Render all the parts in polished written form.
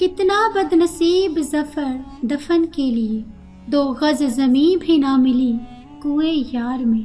کتنا بد نصیب ظفر دفن کے لیے، 2 غز زمیں بھی نہ ملی کوئے یار میں۔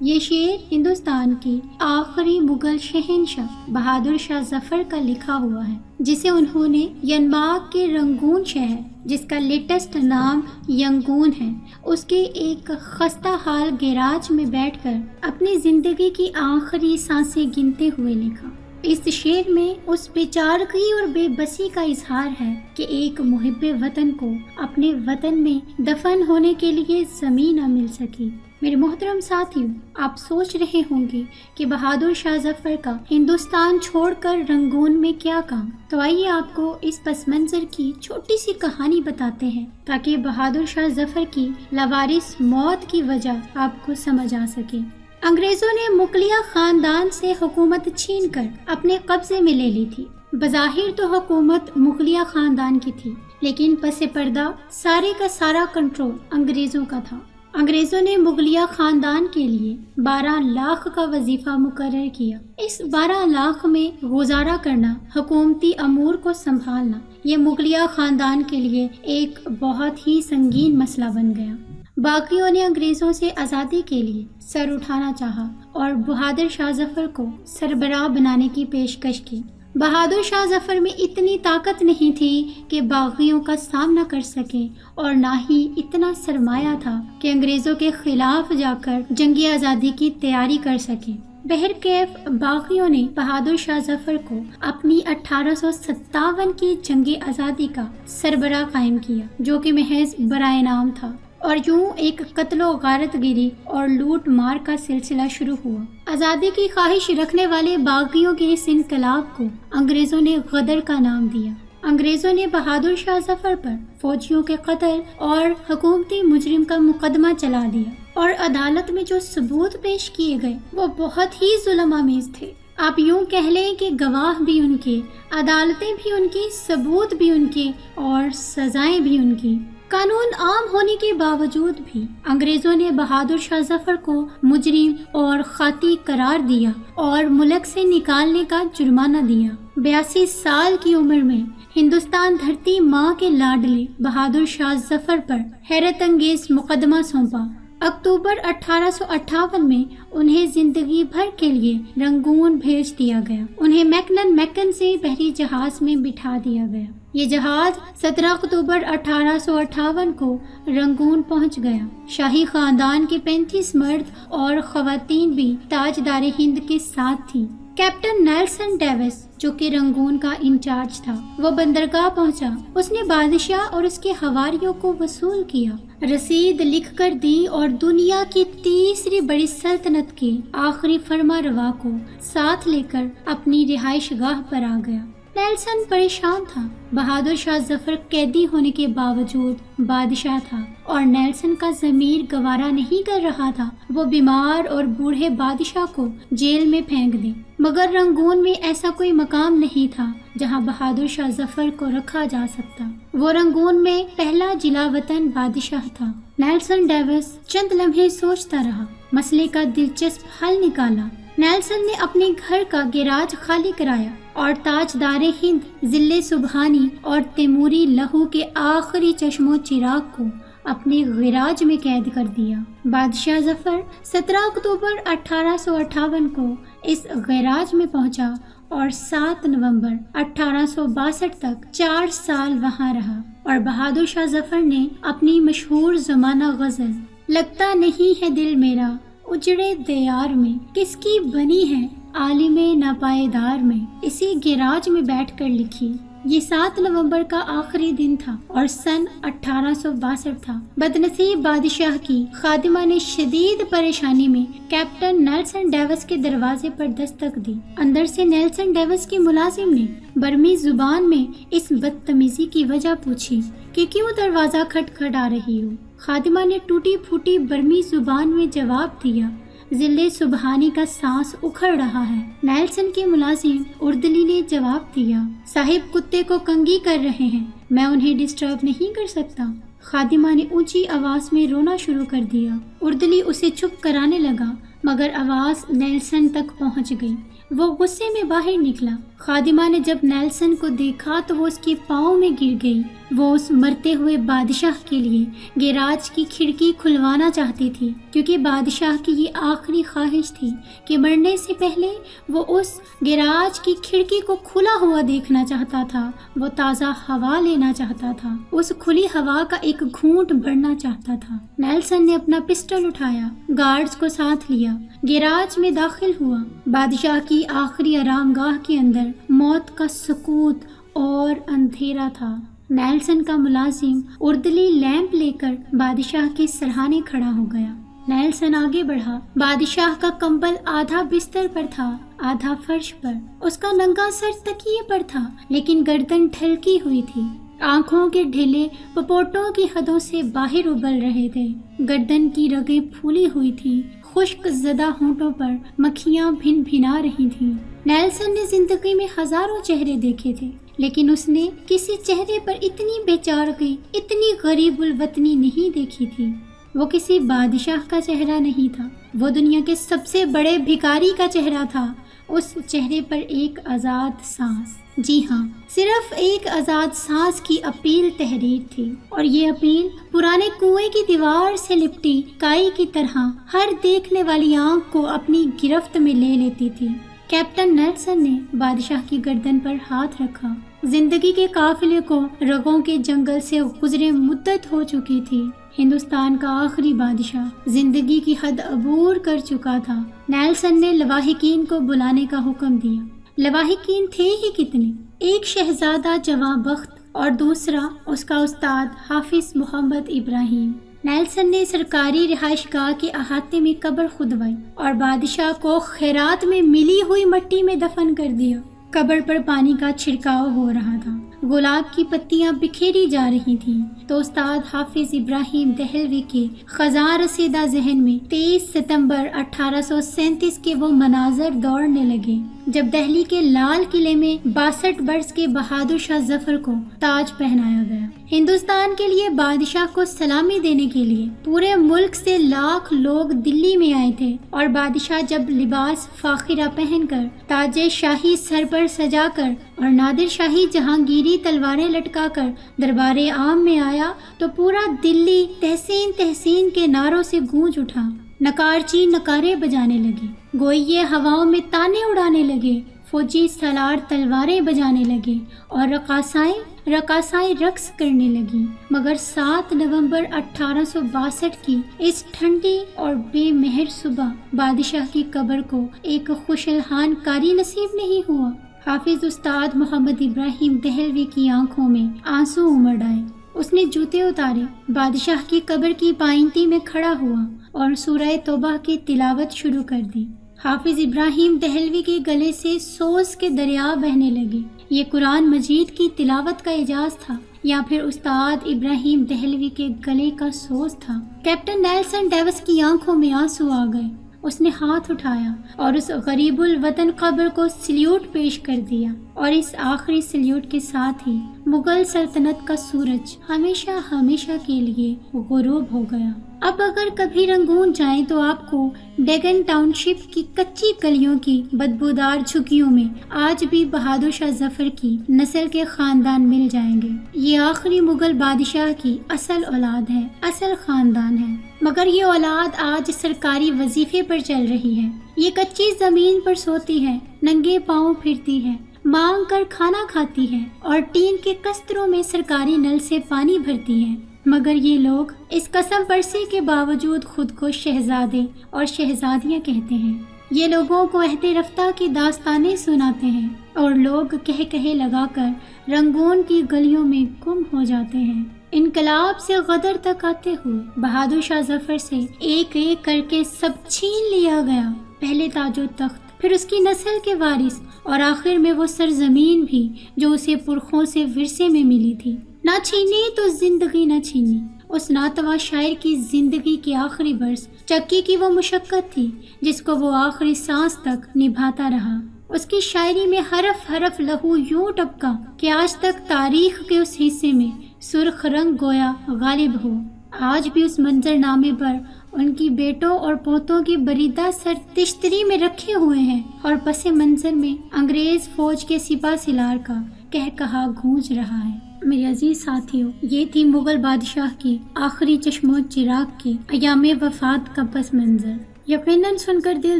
یہ شعر ہندوستان کی آخری مغل شہنشاہ بہادر شاہ ظفر کا لکھا ہوا ہے، جسے انہوں نے ینماگ کے رنگون شہر، جس کا لیٹسٹ نام ینگون ہے، اس کے ایک خستہ حال گیراج میں بیٹھ کر اپنی زندگی کی آخری سانسیں گنتے ہوئے لکھا۔ اس شعر میں اس بے چارگی اور بے بسی کا اظہار ہے کہ ایک محب وطن کو اپنے وطن میں دفن ہونے کے لیے زمین نہ مل سکی۔ میرے محترم ساتھیو، آپ سوچ رہے ہوں گے کہ بہادر شاہ ظفر کا ہندوستان چھوڑ کر رنگون میں کیا کام؟ تو آئیے آپ کو اس پس منظر کی چھوٹی سی کہانی بتاتے ہیں تاکہ بہادر شاہ ظفر کی لاوارث موت کی وجہ آپ کو سمجھ آ سکے۔ انگریزوں نے مغلیہ خاندان سے حکومت چھین کر اپنے قبضے میں لے لی تھی۔ بظاہر تو حکومت مغلیہ خاندان کی تھی، لیکن پس پردہ سارے کا سارا کنٹرول انگریزوں کا تھا۔ انگریزوں نے مغلیہ خاندان کے لیے 12 لاکھ کا وظیفہ مقرر کیا۔ اس 12 لاکھ میں گزارا کرنا، حکومتی امور کو سنبھالنا، یہ مغلیہ خاندان کے لیے ایک بہت ہی سنگین مسئلہ بن گیا۔ باقیوں نے انگریزوں سے آزادی کے لیے سر اٹھانا چاہا اور بہادر شاہ ظفر کو سربراہ بنانے کی پیشکش کی۔ بہادر شاہ ظفر میں اتنی طاقت نہیں تھی کہ باغیوں کا سامنا کر سکے، اور نہ ہی اتنا سرمایہ تھا کہ انگریزوں کے خلاف جا کر جنگی آزادی کی تیاری کر سکے۔ بہرکیف باغیوں نے بہادر شاہ ظفر کو اپنی 1857 کی جنگ آزادی کا سربراہ قائم کیا، جو کہ محض برائے نام تھا، اور یوں ایک قتل و غارت گیری اور لوٹ مار کا سلسلہ شروع ہوا۔ آزادی کی خواہش رکھنے والے باغیوں کے اس انقلاب کو انگریزوں نے غدر کا نام دیا۔ انگریزوں نے بہادر شاہ ظفر پر فوجیوں کے قتل اور حکومتی مجرم کا مقدمہ چلا دیا، اور عدالت میں جو ثبوت پیش کیے گئے وہ بہت ہی ظلم آمیز تھے۔ آپ یوں کہہ لیں کہ گواہ بھی ان کے، عدالتیں بھی ان کی، ثبوت بھی ان کے، اور سزائیں بھی ان کی۔ قانون عام ہونے کے باوجود بھی انگریزوں نے بہادر شاہ ظفر کو مجرم اور خاطی قرار دیا اور ملک سے نکالنے کا جرمانہ دیا۔ 82 سال کی عمر میں ہندوستان دھرتی ماں کے لاڈلے بہادر شاہ ظفر پر حیرت انگیز مقدمہ سونپا۔ اکتوبر 1858 میں انہیں زندگی بھر کے لیے رنگون بھیج دیا گیا۔ انہیں میکن سے بحری جہاز میں بٹھا دیا گیا۔ یہ جہاز 17 اکتوبر 1858 کو رنگون پہنچ گیا۔ شاہی خاندان کے 35 مرد اور خواتین بھی تاجدار ہند کے ساتھ تھیں۔ کیپٹن نیلسن ڈیوس، جو کہ رنگون کا انچارج تھا، وہ بندرگاہ پہنچا۔ اس نے بادشاہ اور اس کے حواریوں کو وصول کیا، رسید لکھ کر دی، اور دنیا کی تیسری بڑی سلطنت کے آخری فرما روا کو ساتھ لے کر اپنی رہائش گاہ پر آ گیا۔ نیلسن پریشان تھا۔ بہادر شاہ ظفر قیدی ہونے کے باوجود بادشاہ تھا، اور نیلسن کا ضمیر گوارا نہیں کر رہا تھا وہ بیمار اور بوڑھے بادشاہ کو جیل میں پھینک دے، مگر رنگون میں ایسا کوئی مقام نہیں تھا جہاں بہادر شاہ ظفر کو رکھا جا سکتا۔ وہ رنگون میں پہلا جلا وطن بادشاہ تھا۔ نیلسن ڈیوس چند لمحے سوچتا رہا، مسئلے کا دلچسپ حل نکالا۔ نیلسن نے اپنے گھر کا گیراج خالی کرایا اور تاجدار ہند ضلع سبحانی اور تیموری لہو کے آخری چشم و چراغ کو اپنے گیراج میں قید کر دیا۔ بادشاہ ظفر 17 اکتوبر 1858 کو اس گیراج میں پہنچا اور 7 نومبر 1862 تک 4 سال وہاں رہا، اور بہادر شاہ ظفر نے اپنی مشہور زمانہ غزل "لگتا نہیں ہے دل میرا اجڑے دیار میں، کس کی بنی ہے عالم ناپائیدار میں" اسی گیراج میں بیٹھ کر لکھی۔ یہ 7 نومبر کا آخری دن تھا اور سن 1862 تھا۔ بدنصیب بادشاہ کی خادمہ نے شدید پریشانی میں کیپٹن نیلسن ڈیوس کے دروازے پر دستک دی۔ اندر سے نیلسن ڈیوس کے ملازم نے برمی زبان میں اس بدتمیزی کی وجہ پوچھی کہ کیوں دروازہ کھٹکھٹا رہی ہو۔ خادمہ نے ٹوٹی پھوٹی برمی زبان میں جواب دیا، ضلع سبحانی کا سانس اکھڑ رہا ہے۔ نیلسن کے ملازم اردلی نے جواب دیا، صاحب کتے کو کنگھی کر رہے ہیں، میں انہیں ڈسٹرب نہیں کر سکتا۔ خادمہ نے اونچی آواز میں رونا شروع کر دیا۔ اردلی اسے چپ کرانے لگا، مگر آواز نیلسن تک پہنچ گئی۔ وہ غصے میں باہر نکلا۔ خادمہ نے جب نیلسن کو دیکھا تو وہ اس کے پاؤں میں گر گئی۔ وہ اس مرتے ہوئے بادشاہ کے لیے گیراج کی کھڑکی کھلوانا چاہتی تھی، کیونکہ بادشاہ کی یہ آخری خواہش تھی کہ مرنے سے پہلے وہ اس گیراج کی کھڑکی کو کھلا ہوا دیکھنا چاہتا تھا۔ وہ تازہ ہوا لینا چاہتا تھا، اس کھلی ہوا کا ایک گھونٹ بھرنا چاہتا تھا۔ نیلسن نے اپنا پسٹل اٹھایا، گارڈز کو ساتھ لیا، گیراج میں داخل ہوا۔ بادشاہ کی آخری آرام گاہ کے اندر موت کا سکوت اور اندھیرا تھا۔ نیلسن کا ملازم اردلی لیمپ لے کر بادشاہ کے سرہانے کھڑا ہو گیا۔ نیلسن آگے بڑھا۔ بادشاہ کا کمبل آدھا بستر پر تھا، آدھا فرش پر۔ اس کا ننگا سر تکیے پر تھا، لیکن گردن ڈھلکی ہوئی تھی۔ آنکھوں کے ڈھیلے پپوٹوں کی حدوں سے باہر ابل رہے تھے۔ گردن کی رگیں پھولی ہوئی تھی، خشک زدہ ہونٹوں پر مکھیاں بھن بھنا رہی تھیں۔ نیلسن نے زندگی میں ہزاروں چہرے دیکھے تھے، لیکن اس نے کسی چہرے پر اتنی بے چارگی، اتنی غریب الوطنی نہیں دیکھی تھی۔ وہ کسی بادشاہ کا چہرہ نہیں تھا، وہ دنیا کے سب سے بڑے بھکاری کا چہرہ تھا۔ اس چہرے پر ایک آزاد سانس، جی ہاں، صرف ایک آزاد سانس کی اپیل تحریر تھی، اور یہ اپیل پرانے کنویں کی دیوار سے لپٹی کائی کی طرح ہر دیکھنے والی آنکھ کو اپنی گرفت میں لے لیتی تھی۔ کیپٹن نیلسن نے بادشاہ کی گردن پر ہاتھ رکھا۔ زندگی کے قافلے کو رگوں کے جنگل سے گزرے مدت ہو چکی تھی۔ ہندوستان کا آخری بادشاہ زندگی کی حد عبور کر چکا تھا۔ نیلسن نے لواحقین کو بلانے کا حکم دیا۔ لواحقین تھے ہی کتنے، ایک شہزادہ جواں بخت اور دوسرا اس کا استاد حافظ محمد ابراہیم۔ نیلسن نے سرکاری رہائش گاہ کے احاطے میں قبر کھدوائی اور بادشاہ کو خیرات میں ملی ہوئی مٹی میں دفن کر دیا۔ قبر پر پانی کا چھڑکاؤ ہو رہا تھا، گلاب کی پتیاں بکھیری جا رہی تھیں، تو استاد حافظ ابراہیم دہلوی کے خزاں رسیدہ ذہن میں 23 ستمبر 1837 کے وہ مناظر دوڑنے لگے جب دہلی کے لال قلعے میں 62 برس کے بہادر شاہ ظفر کو تاج پہنایا گیا۔ ہندوستان کے لیے بادشاہ کو سلامی دینے کے لیے پورے ملک سے لاکھ لوگ دلی میں آئے تھے، اور بادشاہ جب لباس فاخرہ پہن کر، تاج شاہی سر پر سجا کر اور نادر شاہی جہانگیری تلواریں لٹکا کر دربار عام میں آیا تو پورا دلی تحسین تحسین کے نعروں سے گونج اٹھا۔ نکارچی نکارے بجانے لگے، گوئیے ہواؤں میں تانے اڑانے لگے، فوجی سالار تلواریں بجانے لگے، اور رقاصائیں رقص کرنے لگیں۔ مگر 7 نومبر 1862 کی اس ٹھنڈی اور بے مہر صبح بادشاہ کی قبر کو ایک خوشالحان کاری نصیب نہیں ہوا۔ حافظ استاد محمد ابراہیم دہلوی کی آنکھوں میں آنسو امڑ آئے۔ اس نے جوتے اتارے، بادشاہ کی قبر کی پائنتی میں کھڑا ہوا اور سورہ توبہ کی تلاوت شروع کر دی۔ حافظ ابراہیم دہلوی کے گلے سے سوز کے دریا بہنے لگے۔ یہ قرآن مجید کی تلاوت کا اعجاز تھا یا پھر استاد ابراہیم دہلوی کے گلے کا سوز تھا؟ کیپٹن نیلسن ڈیوس کی آنکھوں میں آنسو آ گئے۔ اس نے ہاتھ اٹھایا اور اس غریب الوطن قبر کو سلیوٹ پیش کر دیا، اور اس آخری سلیوٹ کے ساتھ ہی مغل سلطنت کا سورج ہمیشہ ہمیشہ کے لیے غروب ہو گیا۔ اب اگر کبھی رنگون جائیں تو آپ کو ڈیگن ٹاؤن شپ کی کچی گلیوں کی بدبودار جھگیوں میں آج بھی بہادر شاہ ظفر کی نسل کے خاندان مل جائیں گے۔ یہ آخری مغل بادشاہ کی اصل اولاد ہے، اصل خاندان ہے، مگر یہ اولاد آج سرکاری وظیفے پر چل رہی ہے۔ یہ کچی زمین پر سوتی ہے، ننگے پاؤں پھرتی ہے، مانگ کر کھانا کھاتی ہے، اور ٹین کے کستروں میں سرکاری نل سے پانی بھرتی ہے۔ مگر یہ لوگ اس قسم پرسی کے باوجود خود کو شہزادے اور شہزادیاں کہتے ہیں۔ یہ لوگوں کو عہد رفتہ کی داستانیں سناتے ہیں، اور لوگ کہے لگا کر رنگون کی گلیوں میں گم ہو جاتے ہیں۔ انقلاب سے غدر تک آتے ہوئے بہادر شاہ ظفر سے ایک ایک کر کے سب چھین لیا گیا، پہلے تاج و تخت، پھر اس کی نسل کے وارث، اور آخر میں وہ سرزمین بھی جو اسے پرخوں سے ورثے میں ملی تھی۔ نہ چھینی تو زندگی نہ چھینی۔ اس ناتواں شاعر کی زندگی کے آخری برس چکی کی وہ مشقت تھی جس کو وہ آخری سانس تک نبھاتا رہا۔ اس کی شاعری میں حرف حرف لہو یوں ٹپکا کہ آج تک تاریخ کے اس حصے میں سرخ رنگ گویا غالب ہو۔ آج بھی اس منظر نامے پر ان کی بیٹوں اور پوتوں کی بریدہ سر تشتری میں رکھے ہوئے ہیں اور پس منظر میں انگریز فوج کے سپہ سالار کا کہا گونج رہا ہے۔ میرے عزیز ساتھیوں، یہ تھی مغل بادشاہ کی آخری چشم و چراغ کی ایام وفات کا پس منظر۔ یقیناً سن کر دل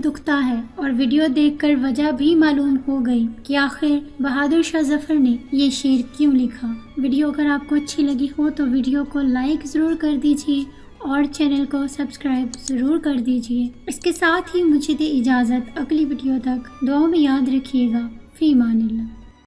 دکھتا ہے اور ویڈیو دیکھ کر وجہ بھی معلوم ہو گئی کہ آخر بہادر شاہ ظفر نے یہ شعر کیوں لکھا۔ ویڈیو اگر آپ کو اچھی لگی ہو تو ویڈیو کو لائک ضرور کر دیجیے اور چینل کو سبسکرائب ضرور کر دیجیے۔ اس کے ساتھ ہی مجھے دے اجازت، اگلی ویڈیو تک دعاؤں میں یاد رکھیے گا۔ فی امان اللہ۔